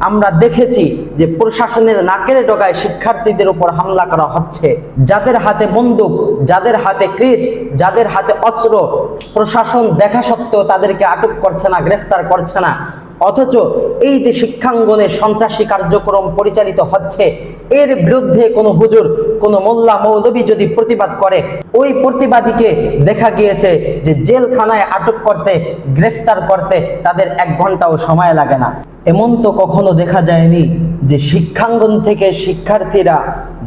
আমরা দেখেছি যে প্রশাসনের নাকের ডগায় শিক্ষার্থীদের উপর হামলা করা হচ্ছে। যাদের হাতে বন্দুক, যাদের হাতে ক্রিচ, যাদের হাতে অস্ত্র, প্রশাসন দেখা সত্ত্বেও তাদেরকে আটক করছে না, গ্রেফতার করছে না। অথচ এই যে শিক্ষাঙ্গনে সন্ত্রাসী কার্যক্রম পরিচালিত হচ্ছে, এর বিরুদ্ধে কোনো হুজুর, কোনো মোল্লা মৌলবী যদি প্রতিবাদ করে, ওই প্রতিবাদীকে দেখা গিয়েছে যে জেলখানায় আটক করতে, গ্রেফতার করতে তাদের 1 ঘন্টাও সময় লাগে না। এমন তো কখনো দেখা যায়নি যে শিক্ষাঙ্গন থেকে শিক্ষার্থীরা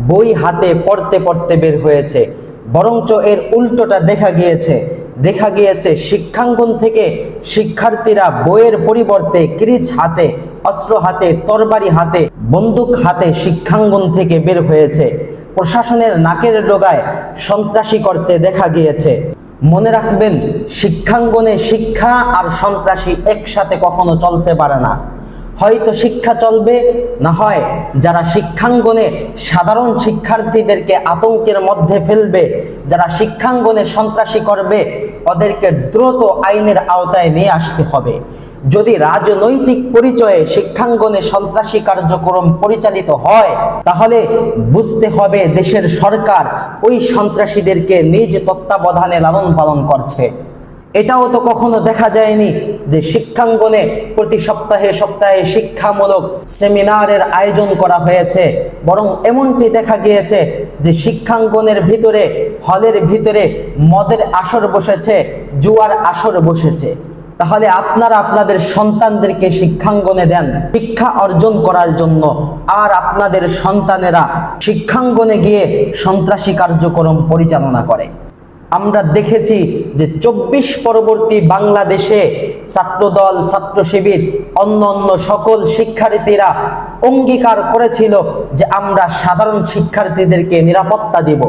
বই হাতে পড়তে পড়তে বের হয়েছে। বরঞ্চ এর উল্টোটা দেখা গিয়েছে শিক্ষাঙ্গন থেকে শিক্ষার্থীরা বইয়ের পরিবর্তে ক্রিচ হাতে, অস্ত্র হাতে, তরবারি হাতে, বন্দুক হাতে শিক্ষাঙ্গন থেকে বের হয়েছে। প্রশাসনের নাকের ডগায় সন্ত্রাসী করতে দেখা গিয়েছে। মনে রাখবেন, শিক্ষাঙ্গনে শিক্ষা আর সন্ত্রাসী একসাথে কখনো চলতে পারে না। হয়তো শিক্ষা চলবে, না হয় যারা শিক্ষাঙ্গনে সাধারণ শিক্ষার্থীদেরকে আতঙ্কের মধ্যে ফেলবে, যারা শিক্ষাঙ্গনে সন্ত্রাসী করবে, ওদেরকে দ্রুত আইনের আওতায় নিয়ে আসতে হবে। যদি রাজনৈতিক পরিচয়ে শিক্ষাঙ্গনে সন্ত্রাসী কার্যক্রম পরিচালিত হয়, তাহলে বুঝতে হবে দেশের সরকার ওই সন্ত্রাসীদেরকে নিজ তত্ত্বাবধানে লালন পালন করছে। এটাও তো কখনো দেখা যায়নি যে শিক্ষাঙ্গনে প্রতি সপ্তাহে সপ্তাহে শিক্ষামূলক সেমিনারের আয়োজন করা হয়েছে। বরং এমনটি দেখা গিয়েছে যে শিক্ষাঙ্গনের ভিতরে, হলের ভিতরে মদের আসর বসেছে, জুয়ার আসর বসেছে। তাহলে আপনারা আপনাদের সন্তানদেরকে শিক্ষাঙ্গনে দেন শিক্ষা অর্জন করার জন্য, আর আপনাদের সন্তানেরা শিক্ষাঙ্গনে গিয়ে সন্ত্রাসী কার্যক্রম পরিচালনা করে। আমরা দেখেছি যে 24 পরবর্তী বাংলাদেশে ছাত্রদল, ছাত্র শিবির, অন্য সকল শিক্ষার্থীরা অঙ্গীকার করেছিল যে আমরা সাধারণ শিক্ষার্থীদেরকে নিরাপত্তা দিব।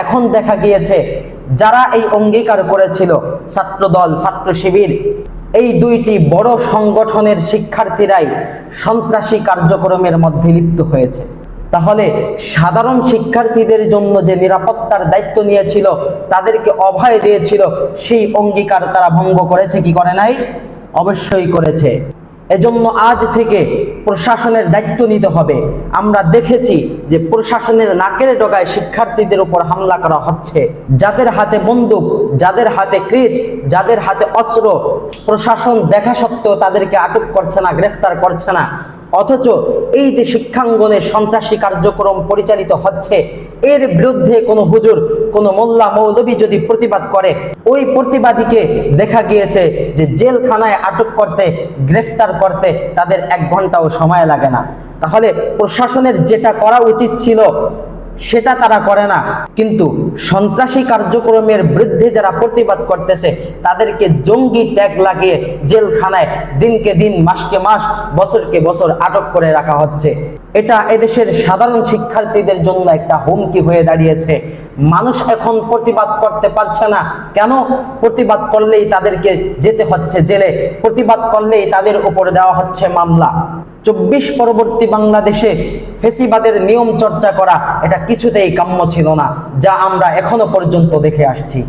এখন দেখা গিয়েছে যারা এই অঙ্গীকার করেছিল, ছাত্রদল, ছাত্র শিবির, এই দুইটি বড় সংগঠনের শিক্ষার্থীরাই সন্ত্রাসী কার্যক্রমের মধ্যে লিপ্ত হয়েছে। তাহলে সাধারণ শিক্ষার্থীদের জন্য যে নিরাপত্তার দায়িত্ব নিয়েছিল, তাদেরকে অভয় দিয়েছিল, সেই অঙ্গীকার তারা ভঙ্গ করেছে কি করে নাই? অবশ্যই করেছে। এজন্য আজ থেকে প্রশাসনের দায়িত্ব নিতে হবে। আমরা দেখেছি যে প্রশাসনের নাকের ডগায় শিক্ষার্থীদের উপর হামলা করা হচ্ছে। যাদের হাতে বন্দুক, যাদের হাতে ক্রিচ, যাদের হাতে অস্ত্র, প্রশাসন দেখা সত্ত্বেও তাদেরকে আটক করছে না, গ্রেফতার করছে না। অথচ এই যে শিক্ষাঙ্গনে সন্ত্রাসী কার্যক্রম পরিচালিত হচ্ছে, এর বিরুদ্ধে কোনো হুজুর, কোনো মোল্লা মৌলবী যদি প্রতিবাদ করে, ওই প্রতিবাদীকে দেখা গিয়েছে যে জেলখানায় আটক করতে, গ্রেফতার করতে তাদের 1 ঘন্টাও সময় লাগে না। তাহলে প্রশাসনের যেটা করা উচিত ছিল সেটা তারা করে না, কিন্তু সন্ত্রাসী কার্যক্রমের বিরুদ্ধে যারা প্রতিবাদ করতেছে তাদেরকে জঙ্গি ট্যাগ লাগিয়ে জেলখানায় দিনকে দিন, মাসকে মাস, বছরকে বছর আটক করে রাখা হচ্ছে। এটা এদেশের সাধারণ শিক্ষার্থীদের জন্য একটা হুমকি হয়ে দাঁড়িয়েছে। মানুষ এখন প্রতিবাদ করতে পারছে না। কেন? প্রতিবাদ করলেই তাদেরকে যেতে হচ্ছে জেলে, প্রতিবাদ করলেই তাদের উপর দেওয়া হচ্ছে মামলা। 24 পরবর্তী বাংলাদেশে ফেসিবাদের নিয়ম চর্চা করা এটা কিছুতেই কাম্য ছিল না, যা আমরা এখনো পর্যন্ত দেখে আসছি।